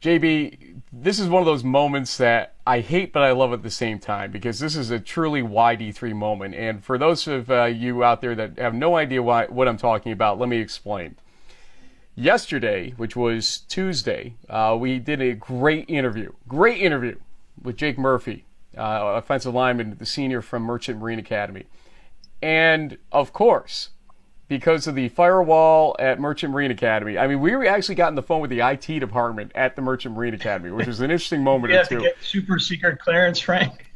JB, this is one of those moments that I hate but I love at the same time because this is a truly YD3 moment. And for those of you out there that have no idea what I'm talking about, let me explain. Yesterday, which was Tuesday, we did a great interview with Jake Murphy, offensive lineman, the senior from Merchant Marine Academy. And, of course, because of the firewall at Merchant Marine Academy, I mean, we actually got on the phone with the IT department at the Merchant Marine Academy, which was an interesting moment or two. You have to get super secret clearance, Frank?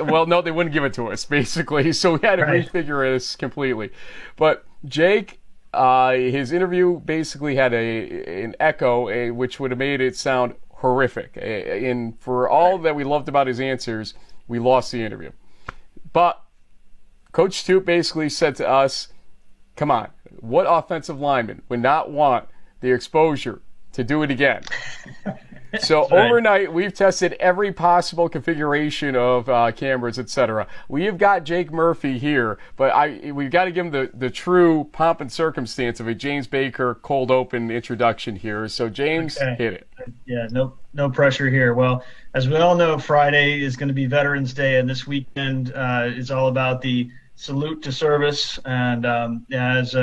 Well, no, they wouldn't give it to us, basically, so we had to refigure this completely. But Jake, his interview basically had an echo, which would have made it sound horrific. And for all that we loved about his answers, we lost the interview. But Coach Stoop basically said to us, come on, what offensive lineman would not want the exposure to do it again? So overnight, we've tested every possible configuration of cameras, etc. We have got Jake Murphy here, but we've got to give him the true pomp and circumstance of a James Baker cold open introduction here. So James, hit it. Yeah, no pressure here. Well, as we all know, Friday is going to be Veterans Day, and this weekend is all about the salute to service. And as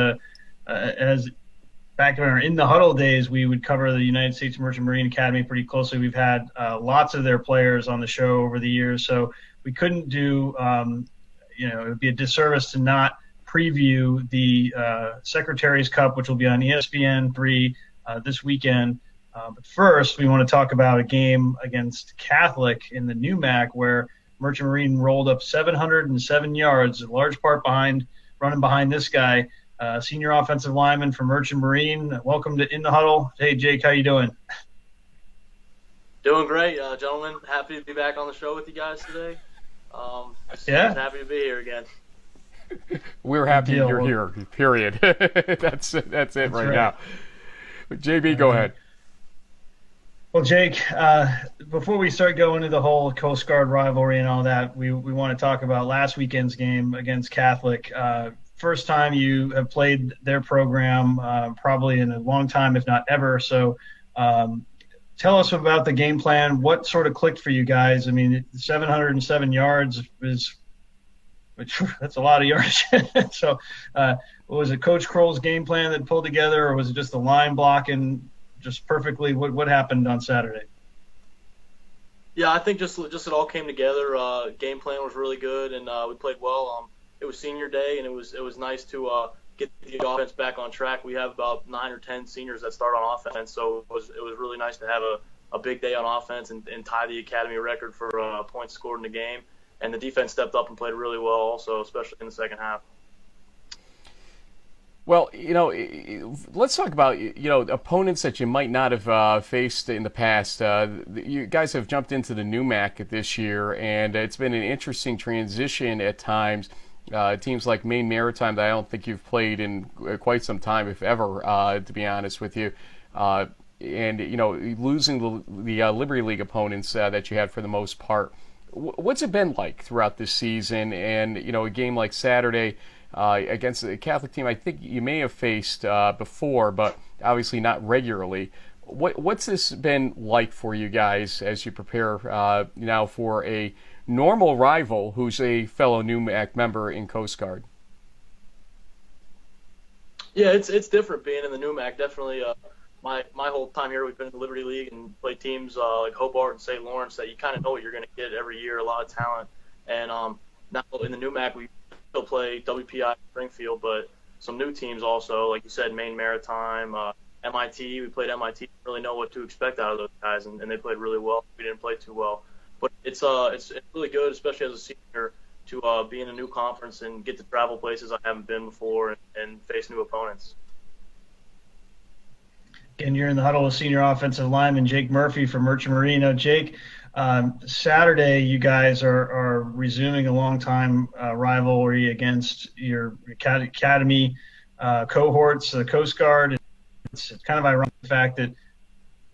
back in the Huddle days, we would cover the United States Merchant Marine Academy pretty closely. We've had lots of their players on the show over the years, so we couldn't do, it would be a disservice to not preview the Secretary's Cup, which will be on ESPN3 this weekend. But first, we want to talk about a game against Catholic in the NUMAC where Merchant Marine rolled up 707 yards, in large part running behind this guy. Senior offensive lineman for Merchant Marine. Welcome to In the Huddle. Hey, Jake, how you doing? Doing great, gentlemen. Happy to be back on the show with you guys today. Just happy to be here again. We're happy you're here, period. That's it right now. But JB, go ahead. Well, Jake, before we start going into the whole Coast Guard rivalry and all that, we want to talk about last weekend's game against Catholic. First time you have played their program probably in a long time, if not ever. So tell us about the game plan. What sort of clicked for you guys? I mean, 707 yards that's a lot of yards. So was it Coach Kroll's game plan that pulled together, or was it just the line blocking just perfectly? What happened on Saturday? Yeah, I think just it all came together. Game plan was really good, and we played well. It was senior day, and it was nice to get the offense back on track. We have about 9 or 10 seniors that start on offense, so it was really nice to have a big day on offense and tie the academy record for points scored in the game. And the defense stepped up and played really well also, especially in the second half. Well, let's talk about, opponents that you might not have faced in the past. You guys have jumped into the NUMAC this year, and it's been an interesting transition at times. Teams like Maine Maritime that I don't think you've played in quite some time, if ever, to be honest with you. And, losing the Liberty League opponents that you had for the most part. What's it been like throughout this season? And, a game like Saturday against the Catholic team, I think you may have faced before, but obviously not regularly. What's this been like for you guys as you prepare now for a normal rival who's a fellow NUMAC member in Coast Guard? Yeah, it's different being in the NUMAC. Definitely, my whole time here, we've been in the Liberty League and played teams like Hobart and St. Lawrence that you kind of know what you're going to get every year, a lot of talent. And now in the NUMAC, we still play WPI Springfield, but some new teams also, like you said, Maine Maritime, MIT. We played MIT. Didn't really know what to expect out of those guys, and they played really well. We didn't play too well. But it's really good, especially as a senior, to be in a new conference and get to travel places I haven't been before and face new opponents. And you're in the Huddle with senior offensive lineman Jake Murphy from Merchant Marine. Jake, Saturday you guys are resuming a long-time rivalry against your academy cohorts, the Coast Guard. It's kind of ironic the fact that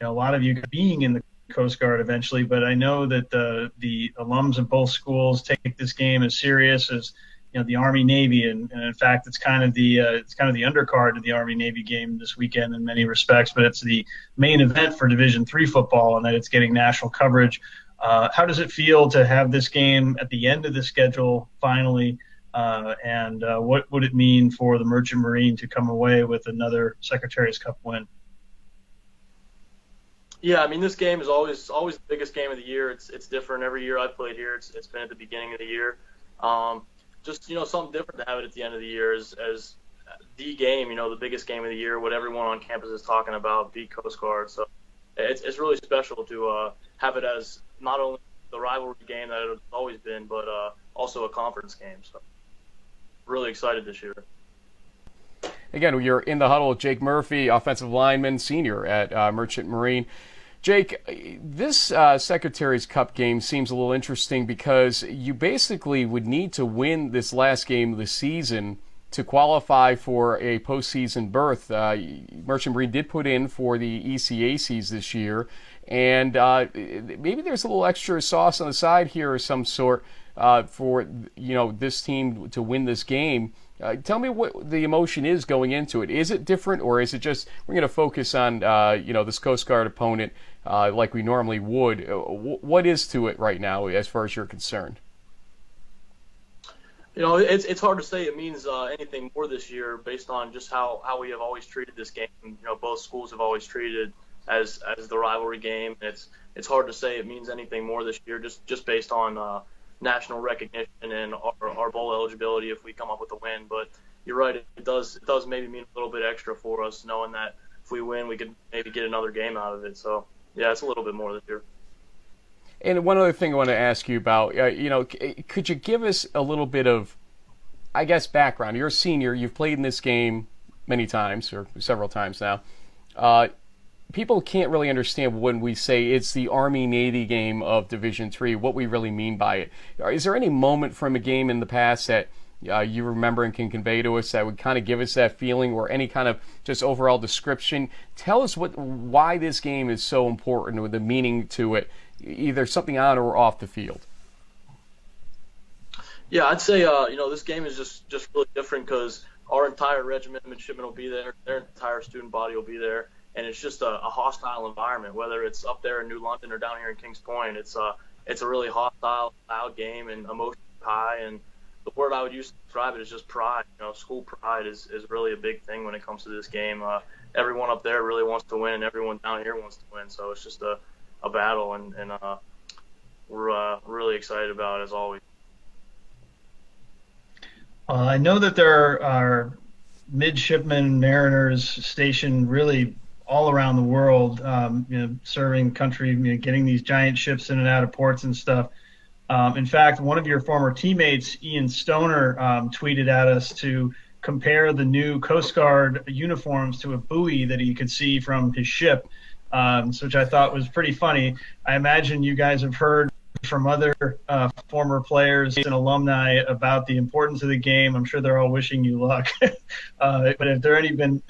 a lot of you being in the Coast Guard eventually, but I know that the alums of both schools take this game as serious as the Army Navy, and in fact, it's kind of the undercard of the Army Navy game this weekend in many respects, but it's the main event for Division III football, and that it's getting national coverage. How does it feel to have this game at the end of the schedule finally? And what would it mean for the Merchant Marine to come away with another Secretary's Cup win? Yeah, I mean, this game is always the biggest game of the year. It's different every year I've played here. It's been at the beginning of the year. Just something different to have it at the end of the year as the game, the biggest game of the year, what everyone on campus is talking about, beat Coast Guard. So it's really special to have it as not only the rivalry game that it's always been, but also a conference game. So really excited this year. Again, you're in the huddle with Jake Murphy, offensive lineman, senior at Merchant Marine. Jake, this Secretary's Cup game seems a little interesting because you basically would need to win this last game of the season to qualify for a postseason berth. Merchant Marine did put in for the ECACs this year, and maybe there's a little extra sauce on the side here of some sort for this team to win this game. Tell me what the emotion is going into it. Is it different, or is it just we're going to focus on this Coast Guard opponent like we normally would? What is to it right now as far as you're concerned? It's hard to say it means anything more this year based on just how we have always treated this game. Both schools have always treated it as the rivalry game. It's hard to say it means anything more this year just based on national recognition and our bowl eligibility if we come up with a win. But you're right, it does maybe mean a little bit extra for us, knowing that if we win, we could maybe get another game out of it. So yeah, it's a little bit more this year. And one other thing I want to ask you about, could you give us a little bit of, I guess, background? You're a senior. You've played in this game many times, or several times now. People can't really understand when we say it's the Army-Navy game of Division III, what we really mean by it. Is there any moment from a game in the past that you remember and can convey to us that would kind of give us that feeling, or any kind of just overall description? Tell us why this game is so important, or the meaning to it, either something on or off the field. Yeah, I'd say this game is just really different because our entire regiment midshipmen will be there, their entire student body will be there, and it's just a hostile environment. Whether it's up there in New London or down here in Kings Point, it's a really hostile, loud game and emotion high. And the word I would use to describe it is just pride. School pride is really a big thing when it comes to this game. Everyone up there really wants to win, and everyone down here wants to win. So it's just a battle, and we're really excited about it as always. I know that there are midshipmen, mariners stationed really all around the world, serving country, getting these giant ships in and out of ports and stuff. In fact, one of your former teammates, Ian Stoner, tweeted at us to compare the new Coast Guard uniforms to a buoy that he could see from his ship, which I thought was pretty funny. I imagine you guys have heard from other former players and alumni about the importance of the game. I'm sure they're all wishing you luck. But have there been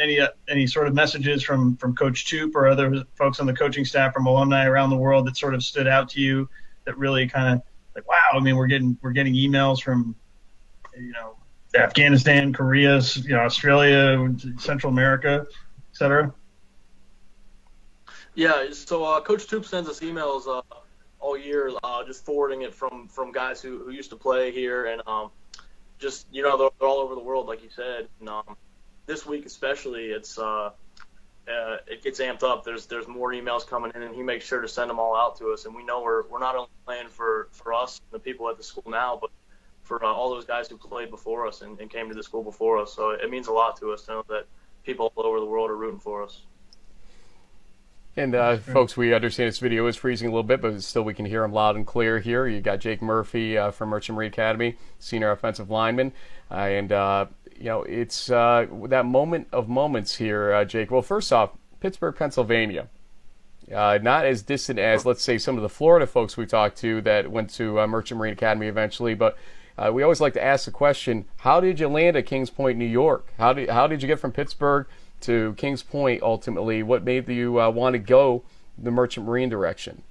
any sort of messages from Coach Toop or other folks on the coaching staff from alumni around the world that sort of stood out to you that really kind of like, wow? I mean, we're getting emails from Afghanistan, Korea, Australia, Central America, et cetera. Yeah, so Coach Toop sends us emails all year, just forwarding it from guys who used to play here, and they're all over the world, like you said. And this week especially, it gets amped up. There's more emails coming in, and he makes sure to send them all out to us. And we know we're not only playing for us, the people at the school now, but for all those guys who played before us and came to the school before us. So it means a lot to us to know that people all over the world are rooting for us. And folks, we understand this video is freezing a little bit, but still we can hear him loud and clear here. You got Jake Murphy from Merchant Marine Academy, senior offensive lineman, it's that moment of moments here, Jake. Well, first off, Pittsburgh, Pennsylvania, not as distant as, let's say, some of the Florida folks we talked to that went to Merchant Marine Academy eventually, but we always like to ask the question: how did you land at Kings Point, New York? How did you get from Pittsburgh to Kings Point ultimately? What made you want to go the Merchant Marine direction?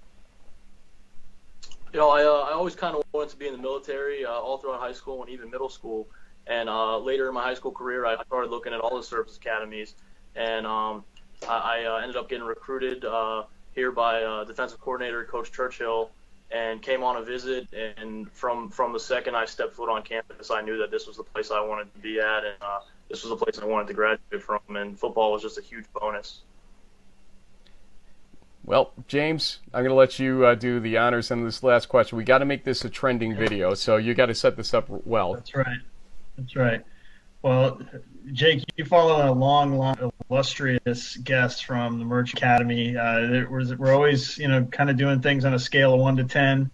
I always kind of wanted to be in the military all throughout high school and even middle school. And later in my high school career, I started looking at all the service academies. And I ended up getting recruited here by defensive coordinator Coach Churchill, and came on a visit. And from the second I stepped foot on campus, I knew that this was the place I wanted to be at, and this was the place I wanted to graduate from. And football was just a huge bonus. Well, James, I'm going to let you do the honors on this last question. We got to make this a trending video, so you got to set this up well. That's right. That's right. Well, Jake, you follow a long, illustrious guest from the Merch Academy. We're always, kind of doing things on a scale of 1 to 10.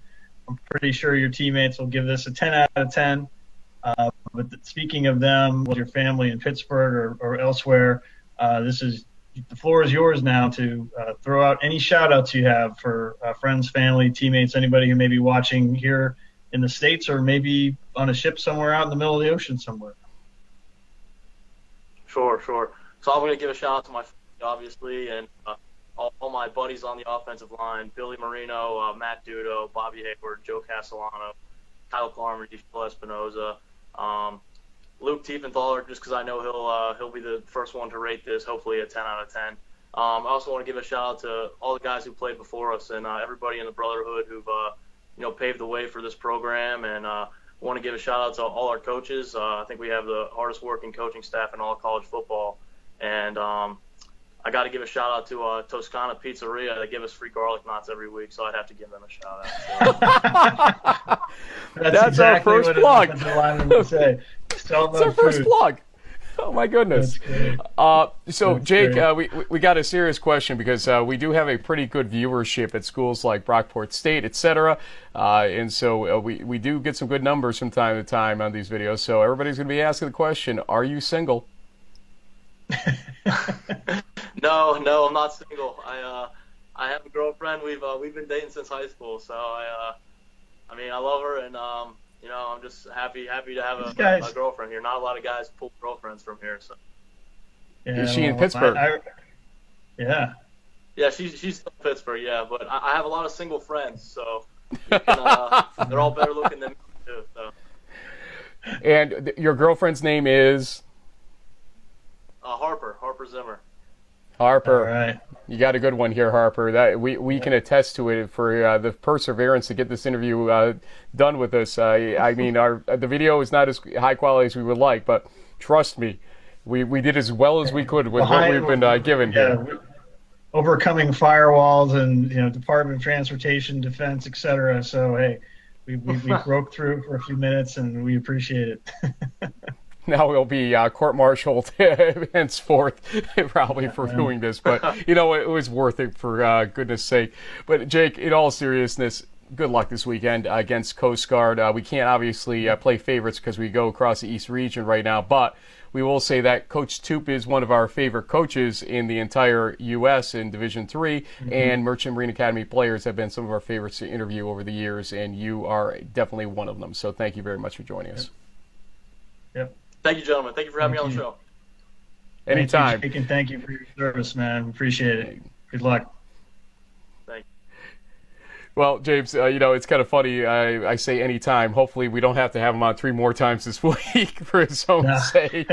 I'm pretty sure your teammates will give this a 10 out of 10. But speaking of them, with your family in Pittsburgh or elsewhere, the floor is yours now to throw out any shout-outs you have for friends, family, teammates, anybody who may be watching here in the States or maybe on a ship somewhere out in the middle of the ocean somewhere. Sure. So I'm going to give a shout-out to my family, obviously, and all my buddies on the offensive line, Billy Marino, Matt Dudo, Bobby Hayward, Joe Castellano, Kyle Carmody, Phil Espinoza, Luke Tiefenthaler, just because I know he'll be the first one to rate this, hopefully a 10 out of 10. I also want to give a shout out to all the guys who played before us and everybody in the Brotherhood who've paved the way for this program. And I want to give a shout out to all our coaches. I think we have the hardest working coaching staff in all of college football. And I got to give a shout out to Toscana Pizzeria. They give us free garlic knots every week, so I'd have to give them a shout out. That's exactly our first plug. That's our first plug. Oh my goodness. So Jake, we got a serious question because we do have a pretty good viewership at schools like Brockport State, etc. And so we do get some good numbers from time to time on these videos. So everybody's going to be asking the question: are you single? No, I'm not single. I have a girlfriend. We've been dating since high school. So I love her, and I'm just happy to have a girlfriend here. Not a lot of guys pull girlfriends from here. So. Yeah, is she in Pittsburgh? Yeah. Yeah, she's still in Pittsburgh. Yeah, but I have a lot of single friends, so they're all better looking than me too. So. And your girlfriend's name is? Harper Zimmer. Harper, all right. You got a good one here, Harper. That we can attest to it for the perseverance to get this interview done with us. The video is not as high quality as we would like, but trust me, we did as well as we could with what we've been given here. Overcoming firewalls and Department of Transportation, Defense, etc. So hey, we broke through for a few minutes, and we appreciate it. Now we'll be court-martialed henceforth, probably for doing this. But, it was worth it for goodness sake. But, Jake, in all seriousness, good luck this weekend against Coast Guard. We can't obviously play favorites because we go across the East region right now. But we will say that Coach Toop is one of our favorite coaches in the entire U.S. in Division III. Mm-hmm. And Merchant Marine Academy players have been some of our favorites to interview over the years. And you are definitely one of them. So thank you very much for joining us. Yep. Thank you, gentlemen. Thank you for having me on the show. Anytime. Thank you for your service, man. Appreciate it. Good luck. Thank you. Well, James, it's kind of funny. I say anytime. Hopefully we don't have to have him on 3 more times this week for his own sake.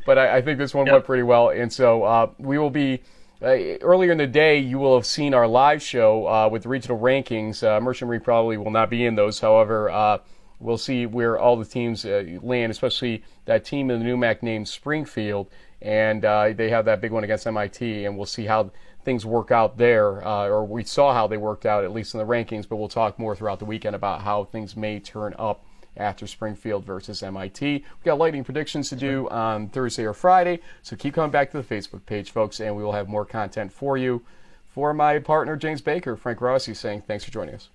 But I think this one went pretty well. And so we will be, earlier in the day, you will have seen our live show with the regional rankings. Merchant Marine probably will not be in those. However, we'll see where all the teams land, especially that team in the NUMAC named Springfield, and they have that big one against MIT, and we'll see how things work out there, or we saw how they worked out, at least in the rankings, but we'll talk more throughout the weekend about how things may turn up after Springfield versus MIT. We've got lightning predictions to do on Thursday or Friday, so keep coming back to the Facebook page, folks, and we will have more content for you. For my partner, James Baker, Frank Rossi saying thanks for joining us.